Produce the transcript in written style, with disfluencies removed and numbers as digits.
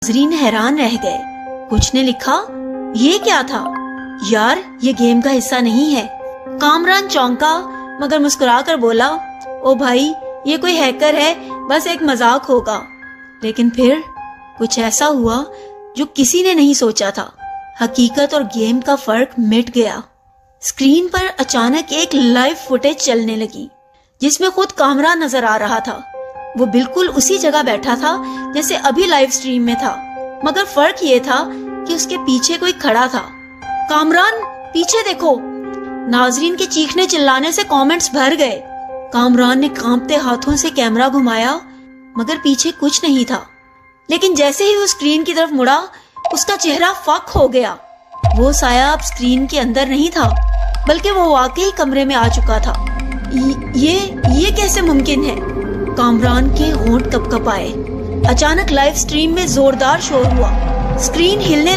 ناظرین حیران رہ گئے. کچھ نے لکھا یہ کیا تھا یار, یہ گیم کا حصہ نہیں ہے. کامران چونکا مگر مسکرا کر بولا او بھائی یہ کوئی ہیکر ہے, بس ایک مذاق ہوگا. لیکن پھر کچھ ایسا ہوا جو کسی نے نہیں سوچا تھا. حقیقت اور گیم کا فرق مٹ گیا. اسکرین پر اچانک ایک لائیو فوٹیج چلنے لگی جس میں خود کامران نظر آ رہا تھا. وہ بالکل اسی جگہ بیٹھا تھا جیسے ابھی لائیو سٹریم میں تھا, مگر فرق یہ تھا کہ اس کے پیچھے کوئی کھڑا تھا. کامران پیچھے دیکھو. ناظرین کے چیخنے چلانے سے کامنٹس بھر گئے. کامران نے کانپتے ہاتھوں سے کیمرہ گھمایا مگر پیچھے کچھ نہیں تھا. لیکن جیسے ہی وہ اسکرین کی طرف مڑا اس کا چہرہ فاق ہو گیا. وہ سایہ اب اسکرین کے اندر نہیں تھا بلکہ وہ واقعی کمرے میں آ چکا تھا. یہ کیسے ممکن ہے؟ کامران کے ہونٹ کپ کپ آئے. اچانک لائیو سٹریم میں زوردار شور ہوا. اسکرین ہلنے